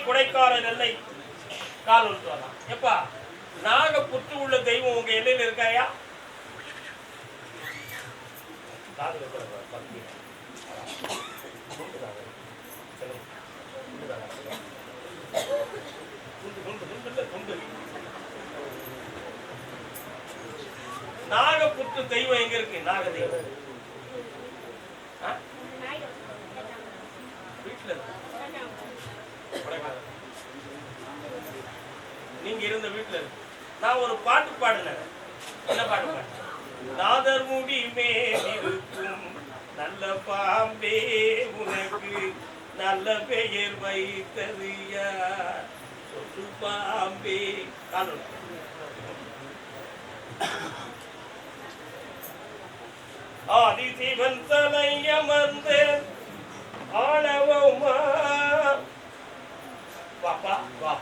கொடைக்கானல் எல்லை கால் விட்டு வரலாம். எப்பா நாகப்புற்று உள்ள தெய்வம் உங்க எல்லையில் இருக்காயா? நாகப்புற்று தெய்வம் எங்க இருக்கு? நாக தெய்வம் வீட்டுல நீங்க இருந்த வீட்டுல இருக்கு. நான் ஒரு பாட்டு பாடினேன். என்ன பாட்டு பாடினேன்? நாதர் முடி மேலிருக்கும் நல்ல பாம்பே உனக்கு நல்ல பெயர் வைத்தது யார்? சொல்லு பாம்பே. காணும் ஆதிசிவன் தலை அமர்ந்த ஆணவமா வாப்பா வா.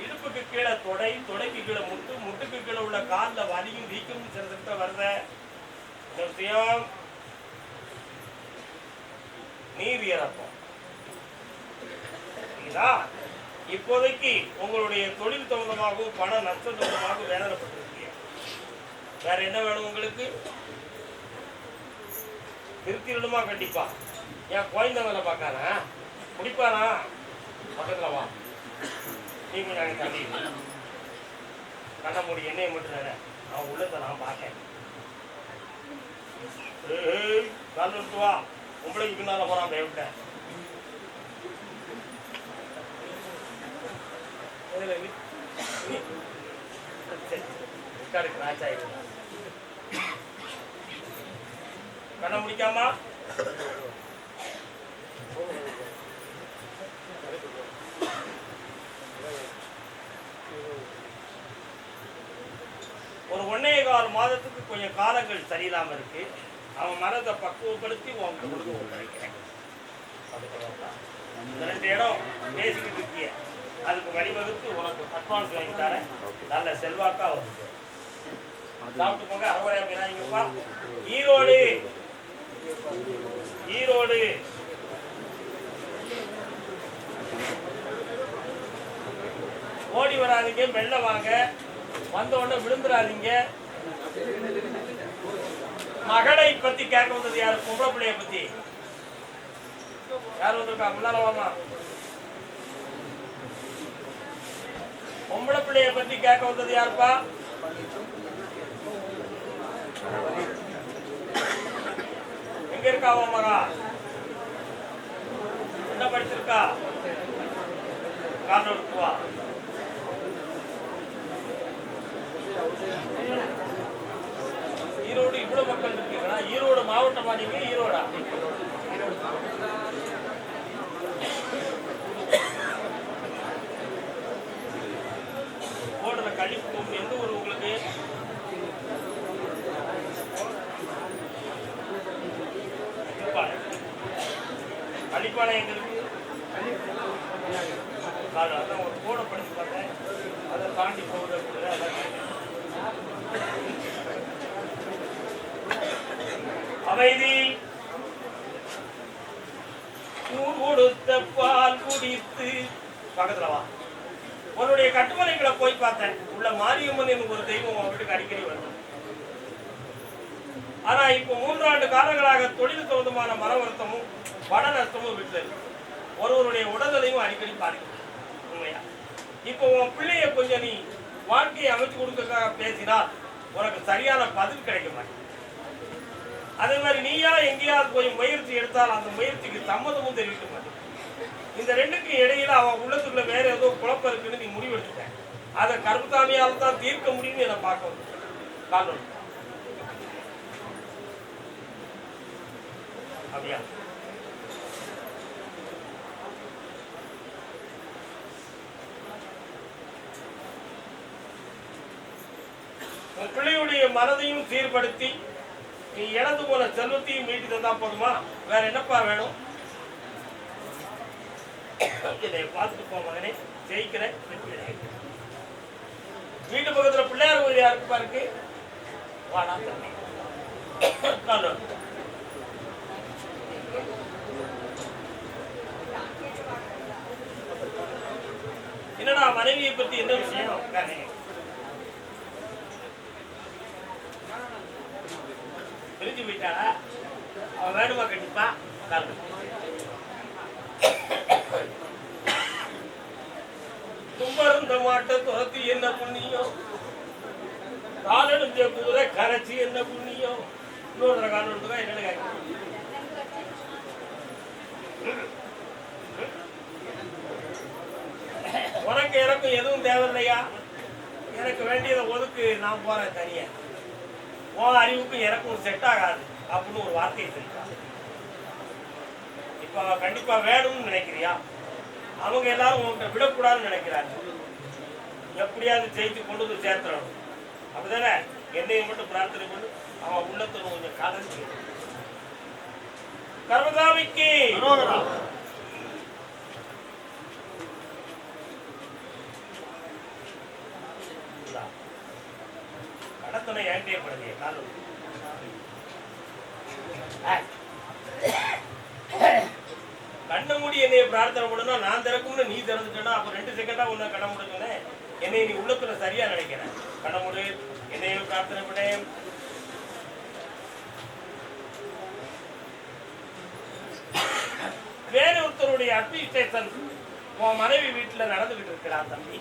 இடுப்புக்கு கீழே தொடை, தொடைக்கு கீழே முட்டு, முட்டுக்கு கீழே உள்ள காலில் வலியும் வீக்கும் சில வருத விஷயம் நீர் இறப்போம். இப்போதைக்கு உங்களுடைய தொழில் சம்பந்தமாகவும் பண நஷ்டம் சம்பந்தமாகவும் வேதனைப்பட்டிருக்கீங்க. வேற என்ன வேணும் உங்களுக்கு? திருத்திடணுமா? கண்டிப்பா. என் குழந்தை வேலை பார்க்காரா? குடிப்பாரா? பக்கத்துல வா. நீ கொஞ்சம் தள்ளி கண்ண மூடி எண்ணெயை மட்டும் அவன் உள்ளத்தை நான் பார்த்தேன். வா உங்களைக்கு பின்னால போறான் விட்டேன். கண்ண முடிக்காமா ஒரு 1.25 மாதத்துக்கு கொஞ்சம் காலங்கள் சரியில்லாம இருக்கு. அவன் மனதை பக்குவப்படுத்தி உங்களுக்கு கொடுக்க நினைக்கிறேன். இந்த 2 இடம் பேசிக்கிட்டு இருக்கிய அதுக்கு வழிவகுத்து உனக்கு அட்வான்ஸ் வாங்கி தரேன். நல்ல செல்வாக்கா வந்து சாப்பிட்டு போங்க. அறவரையாப்பா. ஈரோடு ஈரோடு ஓடி வராதிங்க, மெல்ல வாங்க. வந்த உடனே விழுந்துடாதீங்க. மகளை பத்தி கேட்க வந்தது யாரு? பொம்பளை பிள்ளைய பத்தி யார் வந்திருக்கா? முன்னால வாமா. பொம்பளை பிள்ளைய பத்தி கேட்க வந்தது யாருப்பா? எங்க இருக்கா உன் மகா? என்ன படிச்சிருக்கா? காரணம் வா. ஈரோடு இவ்வளவு மக்கள் இருக்கீங்களா? ஈரோடு மாவட்டமா நீங்க? ஈரோடா? ஓடுற கழிப்பு எந்த ஊர் உங்களுக்கு? கழிப்பானை எங்க இருக்கு? அதான் ஒரு கோடை படிச்சு பார்த்தேன். அதை தாண்டி போகுது. அமைதி. கொடுத்த பால் குடித்து பக்கத்துல வா. உன்னுடைய கட்டுமனைகளை போய் பார்த்தேன். உள்ள மாரியம்மன் எனக்கு ஒரு தெய்வம் வீட்டுக்கு அடிக்கடி வரும். ஆனா இப்போ 3 ஆண்டு காலங்களாக தொழில் சம்பந்தமான மன வருத்தமும் பண நஷ்டமும் வீட்டுல இருக்கு. ஒருவருடைய உடல்நிலையும் அடிக்கடி பாதிக்கும். உண்மையா இப்போ உன் பிள்ளைய கொஞ்சம் நீ வாழ்க்கையை அமைச்சு கொடுக்கறதுக்காக பேசினால் உனக்கு சரியான பதில் கிடைக்க மாட்டேங்குது. அதே மாதிரி நீயா எங்கேயாவது போய் முயற்சி எடுத்தால் அந்த முயற்சிக்கு சம்மதமும் தெரிவிக்க மாட்டேன். இந்த 2க்கு இடையில அவன் உள்ளத்துக்குள்ள வேற ஏதோ குழப்பம் இருக்குன்னு நீ முடிவெடுத்துட்ட. அதை கருப்புசாமியால் தான் தீர்க்க முடியும்னு என்னை பார்க்க வந்து காரணம் அப்படியா? உன் பிள்ளையுடைய மனதையும் சீர்படுத்தி நீ இழந்து போன செல்வத்தையும் மீட்டு தந்தா போதுமா? வேற என்னப்பா வேணும்? இதை பார்த்துட்டு போ மகனே, ஜெயிக்கிறேன். வீட்டு பக்கத்துல பிள்ளையார் கோயில் யாருக்கு பாருக்கு? வாடா தம்பி. என்னடா மனைவியை பத்தி என்ன விஷயம்? பிரிஞ்சு போயிட்டாளா? அவன் வேணுமா கண்டிப்பா தும்பருந்த மாட்ட துரத்தி என்ன புண்ணியம், காலெடுஞ்ச குதிரை கரைச்சி என்ன புண்ணியம். இன்னொரு காலம் எடுத்துக்கா என்னன்னு கேட்க. உனக்கு எனக்கும் எதுவும் தேவையில்லையா? எனக்கு வேண்டியதை ஒதுக்கு, நான் போறேன் தனியா. உன் அறிவுக்கும் எனக்கும் செட் ஆகாது அப்படின்னு ஒரு வார்த்தையை சொல்லிட்டாங்க. இப்ப கண்டிப்பா வேணும்னு நினைக்கிறியா? அவங்க எல்லாரும் உங்ககிட்ட விடக்கூடாதுன்னு நினைக்கிறாங்க. எப்படியாவது ஜெயிச்சு கொண்டு வந்து சேர்த்துடணும். அப்படிதானே? என்னையும் மட்டும் பிரார்த்தனை பண்ணி அவன் உள்ளத்துல கொஞ்சம் காதல் கர்மசாமிக்கு கடத்துணை ஏண்டிய படுகைய காலம் கண்ண மூடி என்னைய பிரார்த்தனை பண்ணணும். நான் திறக்கும்னு நீ திறந்துட்டா அப்ப 2 செகண்டா உன்னை கண்ண முடிஞ்சோன்னே என்னை நீ உள்ளத்துல சரியா நினைக்கிறேன். கண்ண மூடு, என்னையும் பிரார்த்தனை பண்ணேன். வேற ஒருத்தருடைய அட்மினிஸ்ட்ரேஷன் உன் மனைவி வீட்டுல நடந்துகிட்டு இருக்கிறான் தம்பி.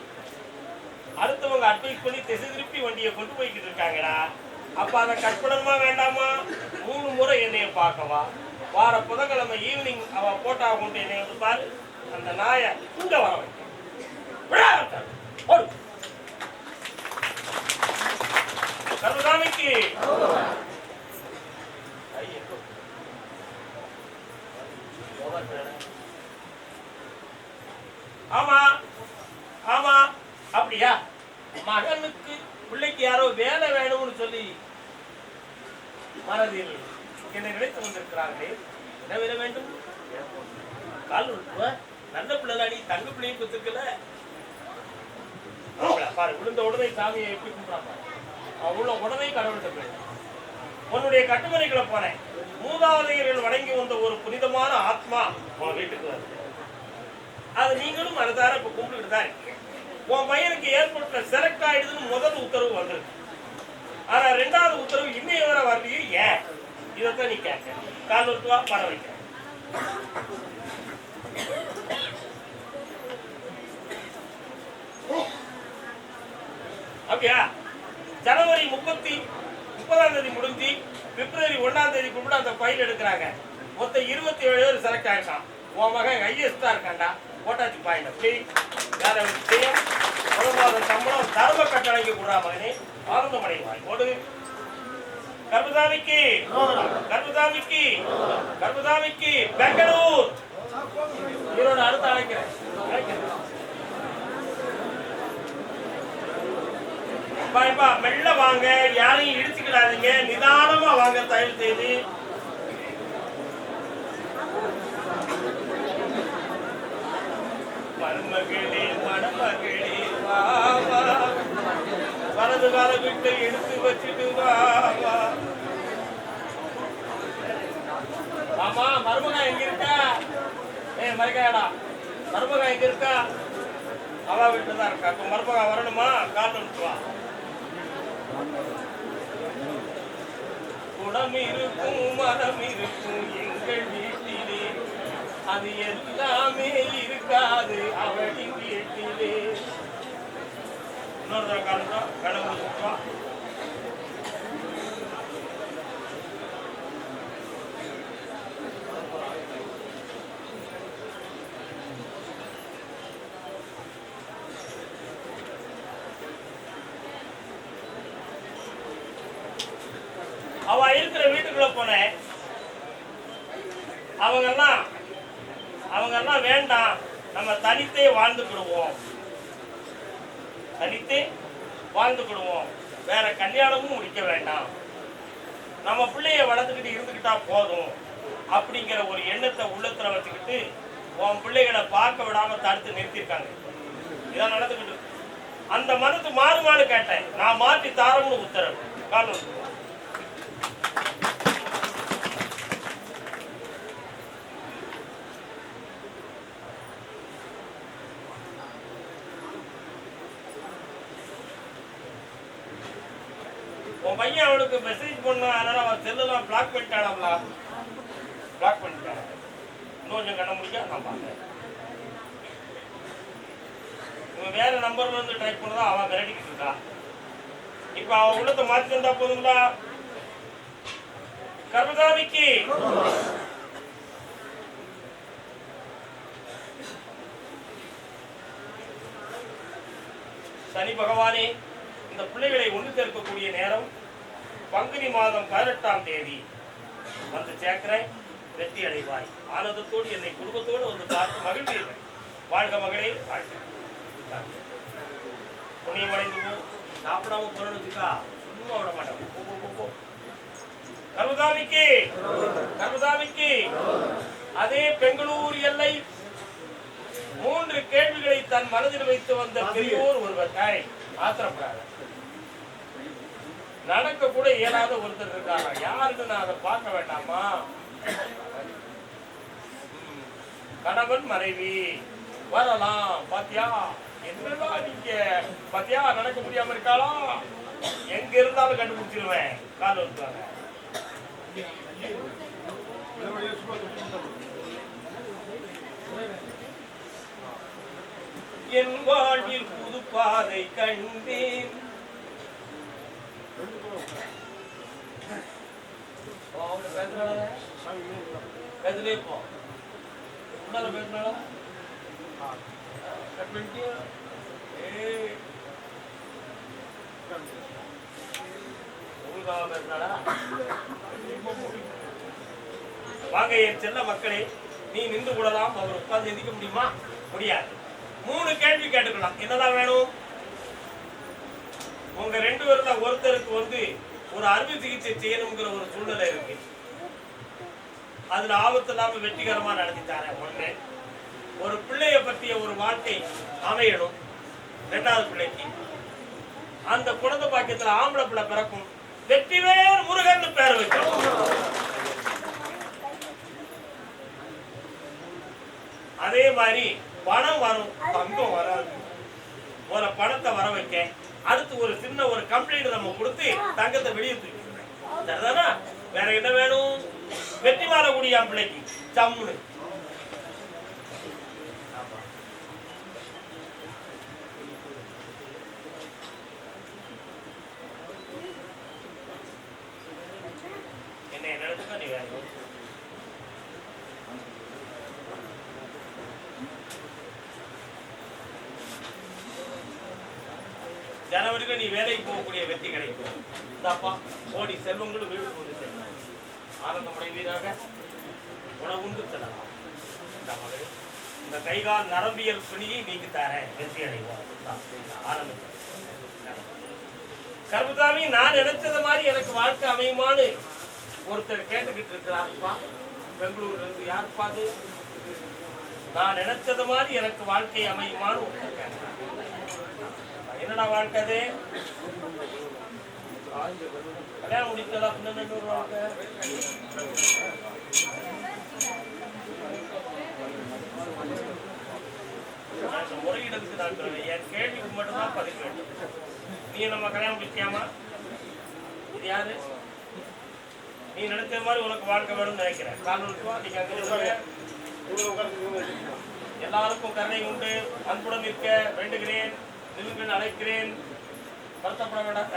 அடுத்தவங்க அட்வைஸ் பண்ணி திசை திருப்பி வண்டியை கொண்டு போய்கிட்டு இருக்காங்கடா. அப்ப அதை கற்பனமா வேண்டாமா? 3 முறை என்னைய பார்க்கவா? வார புதன்கிழமை ஈவினிங் அவ போட்டா கொண்டு என்னைய வந்து பாரு. அந்த நாயை இங்க வர வைக்க கருதாமிக்கு ஆமா ஆமா அப்படியா? மகனுக்கு பிள்ளைக்கு யாரோ வேலை வேணும்னு சொல்லி மனதில் என்னை நினைத்து கொண்டிருக்கிறார்களே. என்ன வேலை வேண்டும்? கால் நல்ல பிள்ளை, நீ தங்க பிள்ளையும் குத்துக்கல பாரு. விழுந்த உடனே சாமியை எப்படி கும்பிடாம உள்ள உடனே கடவுள்கிட்ட போய் உன்னுடைய கட்டுமனைகளை போனேன். மூதாதையர்கள் வணங்கி வந்த ஒரு புனிதமான ஆத்மா உன் வீட்டுக்கு வருது. அது நீங்களும் மனதார இப்ப கும்பிட்டுக்கிட்டு தான் இருக்கீங்க. உன் பையனுக்கு ஏற்பட்ட செலக்ட் ஆயிடுதுன்னு முதல் உத்தரவு வந்திருக்கு. ஆனா 2வது உத்தரவு இன்னைய வர வரலையே. ஏன்? இதைத்தான் நீ கேட்க. கால் ஒருவா வர வைக்க. அப்படியா? ஜனவரி 30ஆம் தேதி முடிஞ்சு பிப்ரவரி 1ஆம் தேதி கூப்பிட்டு அந்த ஃபைல் எடுக்கிறாங்க. மொத்தம் 27 பேர் செலக்ட் ஆகிட்டான். உன் மகன் ஹையஸ்டா இருக்காண்டா. போட்டாச்சு பாயிண்ட். அப்படி வேற விஷயம். 1 மாத சம்பளம் தர்ம கட்டளைக்கு கொடுறா மகனே. ஆனந்தமடை வாய் போடு. கர்மசாமிக்கு கர்மசாமிக்கு கர்மசாமிக்கு பெங்களூர் ஈரோடு அடுத்து அழைக்கிறேன். மெல்ல வாங்க, யாரையும் இடிச்சுக்கிடாதீங்க, நிதானமா வாங்க தயவு செய்து. மருமகளே மணமகளே வா வா, வலது கால வீட்டை எடுத்து வச்சுட்டு வா வா. ஆமா, மருமகா எங்க இருக்கா? மருகாடா, மருமகா எங்க இருக்கா? அவா வீட்டுல தான் இருக்கா. இப்ப மருமகா வரணுமா? கால் வா. குடம் இருக்கும் மரம் இருக்கும் எங்கள் வீட்டிலே, அது எல்லாமே இருக்காது அவளின் வீட்டிலே. இன்னொரு காலம் கடவுள் அவ இருக்கிற வீட்டுக்குள்ள போனேன். அவங்கெல்லாம் வேண்டாம், நம்ம தனித்தே வாழ்ந்துக்கிடுவோம், தனித்தே வாழ்ந்துக்கிடுவோம், வேற கல்யாணமும் முடிக்க வேண்டாம், நம்ம பிள்ளைய வளர்த்துக்கிட்டு இருந்துக்கிட்டா போதும் அப்படிங்கிற ஒரு எண்ணத்தை உள்ளத்துல வச்சுக்கிட்டு உன் பிள்ளைகளை பார்க்க விடாம தடுத்து நிறுத்திருக்காங்க. இதான் நடந்துக்கிட்டு. அந்த மனத்து மாறுமானு கேட்டேன். நான் மாற்றி தாரம்னு உத்தரவு. காலம் உன் பையன் அவளுக்கு மெசேஜ் பண்ணா, அதனால அவன் செல்லெல்லாம் பிளாக் பண்ணிட்டாளாம்லா. பிளாக் பண்ணிட்டாங்க. இன்னும் கொஞ்சம் கண்ண முடிக்க நான் பார்த்தேன். இவன் வேற நம்பர்ல இருந்து ட்ரை பண்ணதா அவன் விரட்டிக்கிட்டு இருக்கா. இப்ப அவன் உள்ளத்தை மாற்றி தந்தா போதுங்களா? கர்மசாமிக்கு சனி பகவானே, இந்த பிள்ளைகளை ஒன்று சேர்க்கக்கூடிய நேரம் பங்குனி மாதம் 18ஆம் தேதி வந்து சேர்க்கிறேன். வெற்றி அடைவாய். ஆனந்தத்தோடு என்னை குடும்பத்தோடு வந்து பார்த்து மகிழ்வீர்கள். வாழ்க மகளே, வாழ்க. புண்ணியம் அடைந்து போ. சாப்பிடாம போறதுக்கா சும்மா விட மாட்டேன். கர்மசாமிக்கு கர்மசாமிக்கு அதே பெங்களூர் எல்லை 3 கேள்விகளை தன் மனதில் வைத்து வந்த பெரியோர் ஒருவர். ஆத்திரப்படாத. நடக்க கூட இயலாத ஒருத்தர் இருக்காங்க. யாருக்கு நான் அதை பார்க்க வேண்டாமா? கணவன் மனைவி வரலாம். பாத்தியா என்னதான் நீங்க பாத்தியா நடக்க முடியாம இருக்காளா? எங்க இருந்தாலும் கண்டுபிடிச்சிருவேன். கால் வந்துருவாங்க. என் வாழ்வில் புது பாதை கண்டேன். வாங்க என் செல்ல மக்களே, நீ நின்று கூடலாம். அவர் உட்கார்ந்து எந்திக்க முடியுமா? முடியாது. 3 கேள்வி கேட்டுக்கலாம். என்னதான் வேணும்? உங்க 2 பேர்ல ஒருத்தருக்கு ஒரு அறுவை சிகிச்சை செய்யணுங்கிற ஒரு சூழ்நிலை இருக்கு. அதுல ஆபத்து இல்லாம வெற்றிகரமா நடத்திட்டார. ஒண்ணு, ஒரு பிள்ளைய பற்றிய ஒரு வாழ்க்கை அமையணும். 2வது பிள்ளைக்கு அந்த குழந்தை பாக்கியத்துல ஆம்பளை பிள்ளை பிறக்கும். வெற்றிவேல் முருகன் பேர் வைக்கணும். அதே மாதிரி பணம் வரும், தங்கம் வராது. ஒரு பணத்தை வர வைக்க, அடுத்து ஒரு சின்ன ஒரு கம்ப்ளைண்ட் நம்ம கொடுத்து தங்கத்தை வெளியே தூக்கி. வேற என்ன வேணும்? வெற்றி வாழக்கூடிய பிள்ளைக்கு சம்முனு. என்ன நினைச்சுக்கோ நீ வேற ஜனவரியில நீ வேலைக்கு போகக்கூடிய வெற்றி கிடைக்கும். இந்தாப்பா கோடி செல்வங்களும் வீடு கொண்டு செல்லும். ஆனந்தமடைவீராக. உணவுண்டு செல்லலாம். இந்த கைகால் நரம்பியல் பிணியை நீங்க தர வெற்றி அடைவார். ஆனந்தம். கர்மசாமி, நான் நினைச்சது மாதிரி எனக்கு வாழ்க்கை அமையுமான்னு ஒருத்தர் கேட்டுக்கிட்டு இருக்கிறாருப்பா. பெங்களூர்ல இருந்து. யாருப்பா அது? நான் நினைச்சது மாதிரி எனக்கு வாழ்க்கை அமையுமான்னு ஒருத்தர் கேட்கிறார். என்னடா வாழ்க்கை அது? கல்யாணம் முடித்ததா? இன்னொரு வாழ்க்கை முறையிடத்துக்கு தான் என் கேள்விக்கு மட்டும்தான் பதில் வேண்டும். நீ நம்ம கல்யாணம் முடிக்காமா? இது யாரு? நீ நினைச்ச மாதிரி உனக்கு வாழ்க்கை வேணும்னு நினைக்கிறேன். எல்லாருக்கும் கருணை உண்டு. அன்புடன் இருக்க வேண்டுகிறேன். நிலுங்கள் அழைக்கிறேன். வருத்தப்பட வேண்டாம்.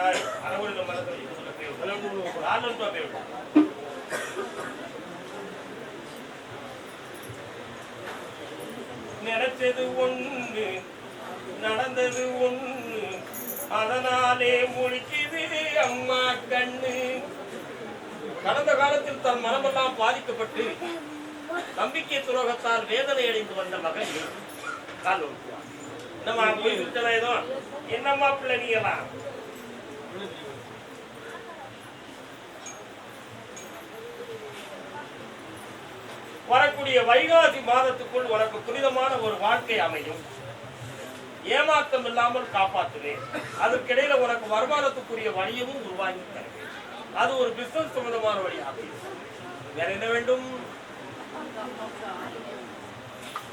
அறவுரில் மனதில் நினைச்சது ஒண்ணு, நடந்தது ஒண்ணு, அதனாலே முழிக்குது அம்மா கண்ணு. கடந்த காலத்தில் தன் மனமெல்லாம் பாதிக்கப்பட்டு நம்பிக்கை துரோகத்தால் வேதனை அடைந்து வந்த மகன் என்னம்மா போய் ஏதோ என்னம்மா பிள்ளை நீங்களாம் வரக்கூடிய வைகாசி மாதத்துக்குள் உனக்கு புனிதமான ஒரு வாழ்க்கை அமையும். ஏமாற்றம் இல்லாமல் காப்பாற்றுவேன். அதற்கிடையில உனக்கு வருமானத்துக்குரிய வழியவும் உருவாக்கி தருவேன். அது ஒரு பிசினஸ் சம்பந்தமான வழியாகும். வேற என்ன வேண்டும்?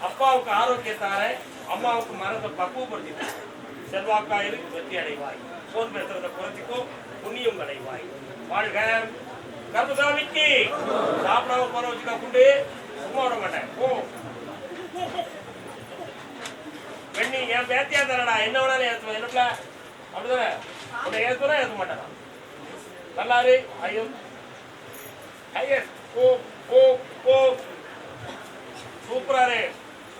அப்பாவுக்கு ஆரோக்கியத்தார, அம்மாவுக்கு மனதை பக்குவப்படுத்திட்டார். செல்வாக்காயிரு வெற்றி அடைவாய். போன் பேசுறத குறைச்சிக்கோ, புண்ணியம் அடைவாய். வாழ்க. கருப்புசாமிக்கு சாப்பிடாம போற வச்சுக்கா குண்டு சும்மா விட மாட்டேன். போ பெண்ணி என் பேத்தியா தரடா, என்ன வேணாலும் ஏற்றுவேன். என்னப்பா அப்படிதானே? உன்னை ஏற்றுனா ஏற்க மாட்டேன். நல்லாரு ஐயோ ஐயர். ஓ ஓ ஓ சூப்பராரு.